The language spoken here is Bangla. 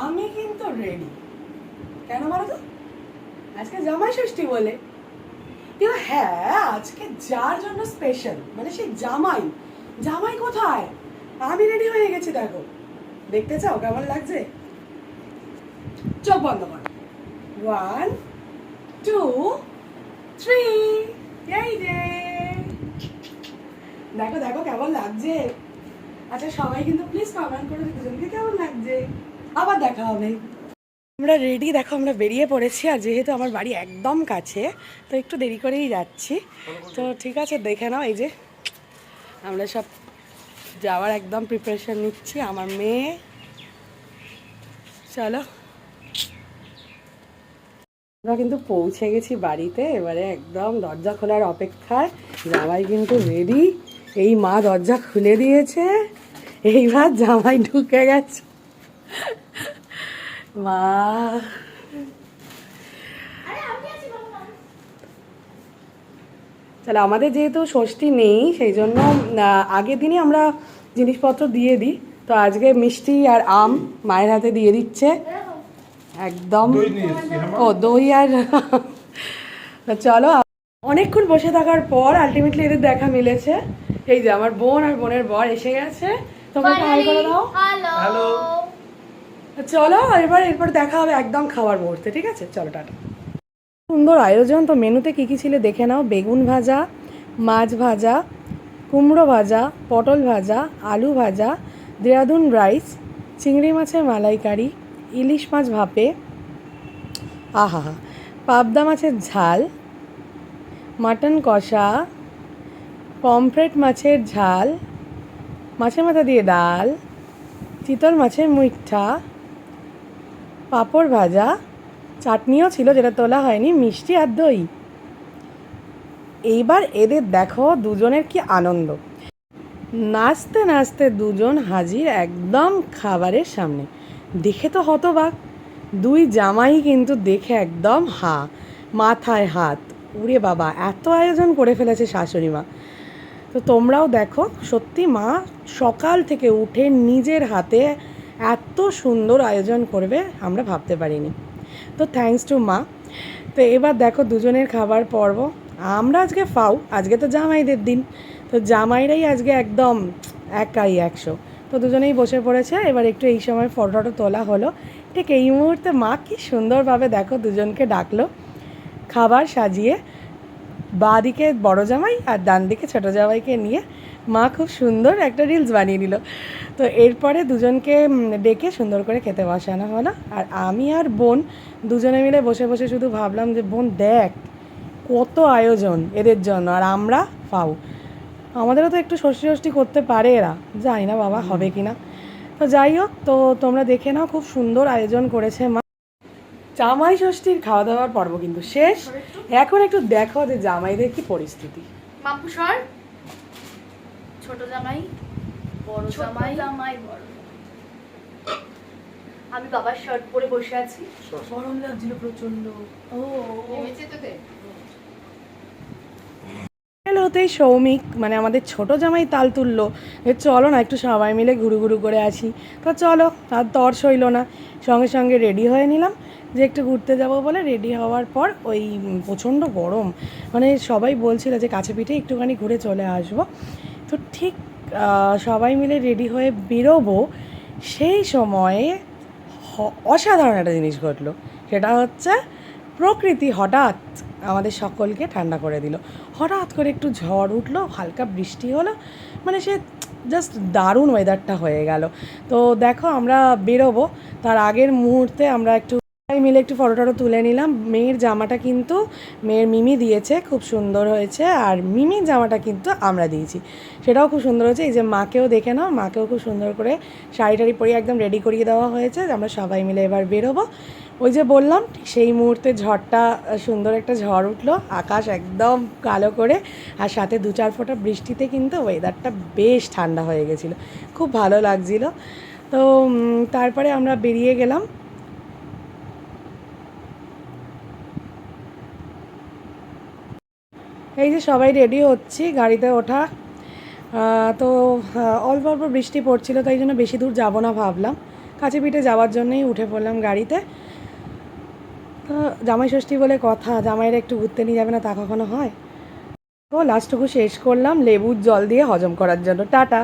আমি কিন্তু রেডি। কেন বলো তো? আজকে জামাই ষষ্ঠী বলে। কিন্তু হ্যাঁ, আজকে যার জন্য স্পেশাল, মানে সেই জামাই। জামাই কোথায়? আমি রেডি হয়ে গেছি, দেখো। দেখতে চাও কেমন লাগছে? চোখ বন্ধ কর। 1 2 3, এই যে দেখো দেখো কেমন লাগছে। আচ্ছা সবাই কিন্তু প্লিজ কমেন্ট করে দুজনকে কেমন লাগছে। আবার দেখা হবে। আমরা রেডি, দেখো আমরা বেরিয়ে পড়েছি। আর যেহেতু আমার বাড়ি একদম কাছে, তো একটু দেরি করেই যাচ্ছি। তো ঠিক আছে, দেখে নাও। এই যে আমরা সব যাওয়ার একদম প্রিপারেশন নিচ্ছি। আমার মেয়ে, চলো। আমরা কিন্তু পৌঁছে গেছি বাড়িতে। এবারে একদম দরজা খোলার অপেক্ষায়। জামাই কিন্তু রেডি। এই মা দরজা খুলে দিয়েছে, এইবার জামাই ঢুকে গেছে। মা তাহলে আমাদের যেহেতু ষষ্ঠী নেই, সেই জন্য আগের দিনই আমরা জিনিসপত্র দিয়ে দিই। তো আজকে মিষ্টি আর আম মায়ের হাতে দিয়ে দিচ্ছে একদম। ও দই আর চলো, অনেকক্ষণ বসে থাকার পর আলটিমেটলি এদের দেখা মিলেছে। এই যে আমার বোন আর বোনের বর এসে গেছে। তোমরা হাই করে দাও। হ্যালো। চলো এরপর দেখা হবে একদম খাওয়ার মুহূর্তে। ঠিক আছে, চলো টাটা। সুন্দর আয়োজন। তো মেনুতে কী কী ছিল দেখে নাও। বেগুন ভাজা, মাছ ভাজা, কুমড়ো ভাজা, পটল ভাজা, আলু ভাজা, দেরাদুন রাইস, চিংড়ি মাছের মালাইকারি, ইলিশ মাছ ভাপে, আহা হা, পাবদা মাছের ঝাল, মাটন কষা, পমফ্রেট মাছের ঝাল, মাছের মাথা দিয়ে ডাল, চিতল মাছের মুইঠা, পাঁপড় ভাজা, চাটনিও ছিল যেটা তোলা হয়নি, মিষ্টি আর দই। এইবার এদের দেখো দুজনের কি আনন্দ। নাচতে নাচতে দুজন হাজির একদম খাবারের সামনে। দেখে তো হতবাক। দুই জামাই কিন্তু দেখে একদম মাথায় হাত। উরে বাবা, এত আয়োজন করে ফেলেছে শাশুড়ি মা। তো তোমরাও দেখো, সত্যি মা সকাল থেকে উঠে নিজের হাতে এত সুন্দর আয়োজন করবে আমরা ভাবতে পারিনি। তো থ্যাঙ্কস টু মা। তো এবার দেখো দুজনের খাবার পর্ব। আমরা আজকে আজকে তো জামাইদের দিন। তো জামাইরাই আজকে একদম একাই 100। তো দুজনেই বসে পড়েছে। এবার একটু এই সময় ফটো তোলা হলো। ঠিক এই মুহূর্তে মা কি সুন্দরভাবে দেখো দুজনকে ডাকলো খাবার সাজিয়ে। বাঁ দিকে বড় জামাই আর ডান দিকে ছোটো জামাইকে নিয়ে মা খুব সুন্দর একটা রিলস বানিয়ে নিল। তো এরপরে দুজনকে ডেকে সুন্দর করে খেতে বসানো হলো। আর আমি আর বোন দুজনে মিলে বসে বসে শুধু ভাবলাম যে বোন দেখ কত আয়োজন এদের জন্য, আর আমরা আমাদেরও তো একটু ষষ্ঠী ষষ্ঠী করতে পারে এরা, জানি না বাবা হবে কি না। তো যাই হোক, তো তোমরা দেখে নাও, খুব সুন্দর আয়োজন করেছে মা। জামাই ষষ্ঠীর খাওয়া দাওয়ার পর্ব কিন্তু শেষ। এখন একটু দেখো যে জামাইদের কি পরিস্থিতি। মাপুসর ছোট জামাই, বড় জামাই, বড়। আমি বাবার শার্ট পরে বসে আছি। গরম লাগছিল প্রচন্ড। হতেই সৌমিক মানে আমাদের ছোট জামাই তাল তুললো যে চলো না একটু সবাই মিলে ঘুরু ঘুরু করে আসি। তো চলো, আর তর্স হইল না, সঙ্গে সঙ্গে রেডি হয়ে নিলাম যে একটু ঘুরতে যাব বলে। রেডি হওয়ার পর ওই প্রচণ্ড গরম, মানে সবাই বলছিল যে কাছে পিঠে একটুখানি ঘুরে চলে আসবো। তো ঠিক সবাই মিলে রেডি হয়ে বেরোবো, সেই সময়ে অসাধারণ একটা জিনিস ঘটলো। সেটা হচ্ছে প্রকৃতি হঠাৎ আমাদের সকলকে ঠান্ডা করে দিল। হঠাৎ করে একটু ঝড় উঠলো, হালকা বৃষ্টি হলো, মানে সে জাস্ট দারুণ ওয়েদারটা হয়ে গেল। তো দেখো আমরা বেরোবো, তার আগের মুহূর্তে আমরা একটু সবাই মিলে একটু ফটো তুলে নিলাম। মেয়ের জামাটা কিন্তু মেয়ের মিমি দিয়েছে, খুব সুন্দর হয়েছে। আর মিমির জামাটা কিন্তু আমরা দিয়েছি, সেটাও খুব সুন্দর হয়েছে। এই যে মাকেও দেখে নাও, মাকেও খুব সুন্দর করে শাড়ি টাড়ি পরিয়ে একদম রেডি করিয়ে দেওয়া হয়েছে। আমরা সবাই মিলে এবার বেরোবো। ওই যে বললাম, ঠিক সেই মুহূর্তে ঝড়টা, সুন্দর একটা ঝড় উঠলো, আকাশ একদম কালো করে, আর সাথে 2-4 ফোঁটা বৃষ্টিতে কিন্তু ওয়েদারটা বেশ ঠান্ডা হয়ে গেছিলো, খুব ভালো লাগছিলো। তো তারপরে আমরা বেরিয়ে গেলাম। এই যে সবাই রেডি হচ্ছি, গাড়িতে ওঠা। তো অল্প অল্প বৃষ্টি পড়ছিল, তাই জন্য বেশি দূর যাব না ভাবলাম। কাছেপিঠে যাওয়ার জন্যই উঠে পড়লাম গাড়িতে। তো জামাই ষষ্ঠী বলে কথা, জামাইরা একটু ঘুরতে নিয়ে যাবে না, তা কখনো হয়? তো লাস্টটুকু শেষ করলাম লেবুর জল দিয়ে হজম করার জন্য। টাটা।